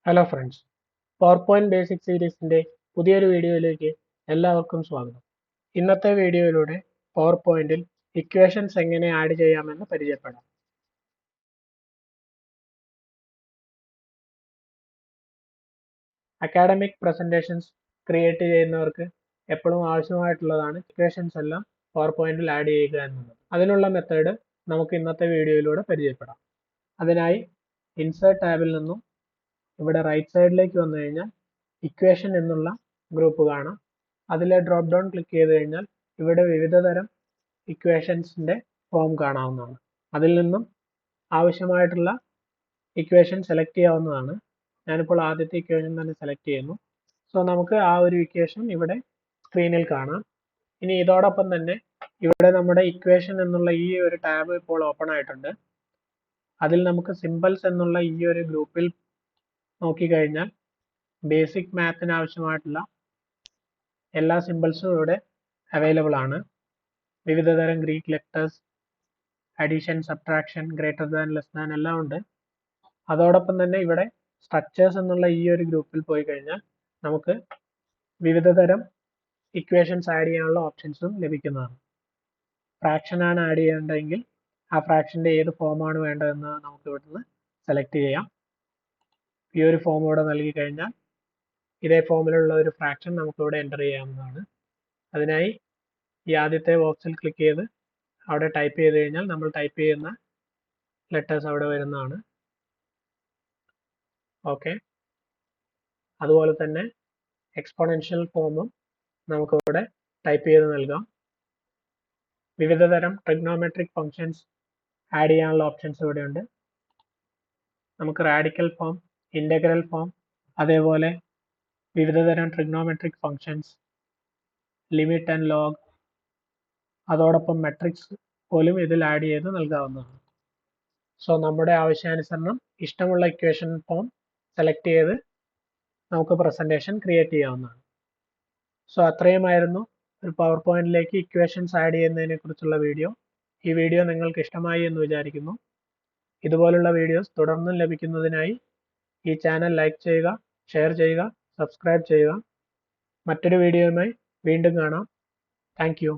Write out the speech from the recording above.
Hello friends, PowerPoint basic സീരീസിൻ്റെ പുതിയൊരു വീഡിയോയിലേക്ക് എല്ലാവർക്കും സ്വാഗതം. ഇന്നത്തെ വീഡിയോയിലൂടെ PowerPointൽ ഇക്വേഷൻസ് എങ്ങനെ ആഡ് ചെയ്യാമെന്ന് പരിചയപ്പെടാം. അക്കാഡമിക് പ്രസന്റേഷൻസ് ക്രിയേറ്റ് ചെയ്യുന്നവർക്ക് എപ്പോഴും ആവശ്യമായിട്ടുള്ളതാണ് ഇക്വേഷൻസ് എല്ലാം PowerPointൽ ആഡ് ചെയ്യുക എന്നുള്ളത്. അതിനുള്ള മെത്തേഡ് നമുക്ക് ഇന്നത്തെ വീഡിയോയിലൂടെ പരിചയപ്പെടാം. അതിനായി ഇൻസേർട്ട് ടാബിൽ നിന്നും ഇവിടെ റൈറ്റ് സൈഡിലേക്ക് വന്നു കഴിഞ്ഞാൽ ഇക്വേഷൻ എന്നുള്ള ഗ്രൂപ്പ് കാണാം. അതിലെ ഡ്രോപ്പ് ഡൗൺ ക്ലിക്ക് ചെയ്ത് കഴിഞ്ഞാൽ ഇവിടെ വിവിധ തരം ഇക്വേഷൻസിൻ്റെ ഫോം കാണാവുന്നതാണ്. അതിൽ നിന്നും ആവശ്യമായിട്ടുള്ള ഇക്വേഷൻ സെലക്ട് ചെയ്യാവുന്നതാണ്. ഞാനിപ്പോൾ ആദ്യത്തെ ഇക്വേഷൻ തന്നെ സെലക്ട് ചെയ്യുന്നു. സോ നമുക്ക് ആ ഒരു ഇക്വേഷൻ ഇവിടെ സ്ക്രീനിൽ കാണാം. ഇനി ഇതോടൊപ്പം തന്നെ ഇവിടെ നമ്മുടെ ഇക്വേഷൻ എന്നുള്ള ഈ ഒരു ടാബ് ഇപ്പോൾ ഓപ്പൺ ആയിട്ടുണ്ട്. അതിൽ നമുക്ക് സിമ്പിൾസ് എന്നുള്ള ഈ ഒരു ഗ്രൂപ്പിൽ നോക്കിക്കഴിഞ്ഞാൽ ബേസിക് മാത്തിന് ആവശ്യമായിട്ടുള്ള എല്ലാ സിമ്പിൾസും ഇവിടെ അവൈലബിൾ ആണ്. വിവിധ തരം Greek letters, addition, subtraction, greater than, less than എല്ലാം ഉണ്ട്. അതോടൊപ്പം തന്നെ ഇവിടെ സ്ട്രക്ചേഴ്സ് എന്നുള്ള ഈ ഒരു ഗ്രൂപ്പിൽ പോയി കഴിഞ്ഞാൽ നമുക്ക് വിവിധ തരം ഇക്വേഷൻസ് ആഡ് ചെയ്യാനുള്ള ഓപ്ഷൻസും ലഭിക്കുന്നതാണ്. ഫ്രാക്ഷൻ ആണ് ആഡ് ചെയ്യേണ്ടതെങ്കിൽ ആ ഫ്രാക്ഷൻ്റെ ഏത് ഫോമാണ് വേണ്ടതെന്ന് നമുക്ക് ഇവിടുന്ന് സെലക്ട് ചെയ്യാം. ഈ ഒരു ഫോം ഇവിടെ നൽകി കഴിഞ്ഞാൽ ഇതേ ഫോമിലുള്ള ഒരു ഫ്രാക്ഷൻ നമുക്കിവിടെ എൻ്റർ ചെയ്യാവുന്നതാണ്. അതിനായി ഈ ആദ്യത്തെ ബോക്സിൽ ക്ലിക്ക് ചെയ്ത് അവിടെ ടൈപ്പ് ചെയ്ത് കഴിഞ്ഞാൽ നമ്മൾ ടൈപ്പ് ചെയ്യുന്ന ലെറ്റേഴ്സ് അവിടെ വരുന്നതാണ്. ഓക്കെ, അതുപോലെ തന്നെ എക്സ്പോണൻഷ്യൽ ഫോമും നമുക്കിവിടെ ടൈപ്പ് ചെയ്ത് നൽകാം. വിവിധ തരം ട്രിഗ്നോമെട്രിക് ഫങ്ഷൻസ് ആഡ് ചെയ്യാനുള്ള ഓപ്ഷൻസ് ഇവിടെയുണ്ട്. നമുക്ക് റാഡിക്കൽ ഫോം, ഇൻ്റഗ്രൽ ഫോം, അതേപോലെ വിവിധ തരം trigonometric functions, limit and log, അതോടൊപ്പം മെട്രിക്സ് പോലും ഇതിൽ ആഡ് ചെയ്ത് നൽകാവുന്നതാണ്. സോ നമ്മുടെ ആവശ്യാനുസരണം ഇഷ്ടമുള്ള ഇക്വേഷൻ ഫോം സെലക്ട് ചെയ്ത് നമുക്ക് പ്രസൻറ്റേഷൻ ക്രിയേറ്റ് ചെയ്യാവുന്നതാണ്. സോ അത്രയുമായിരുന്നു ഒരു PowerPointലേക്ക് ഇക്വേഷൻസ് ആഡ് ചെയ്യുന്നതിനെ കുറിച്ചുള്ള വീഡിയോ. ഈ വീഡിയോ നിങ്ങൾക്ക് ഇഷ്ടമായി എന്ന് വിചാരിക്കുന്നു. ഇതുപോലുള്ള വീഡിയോസ് തുടർന്നും ലഭിക്കുന്നതിനായി ഈ ചാനൽ ലൈക്ക് ചെയ്യുക, ഷെയർ ചെയ്യുക, സബ്സ്ക്രൈബ് ചെയ്യുക. മറ്റൊരു വീഡിയോയുമായി വീണ്ടും കാണാം. Thank you.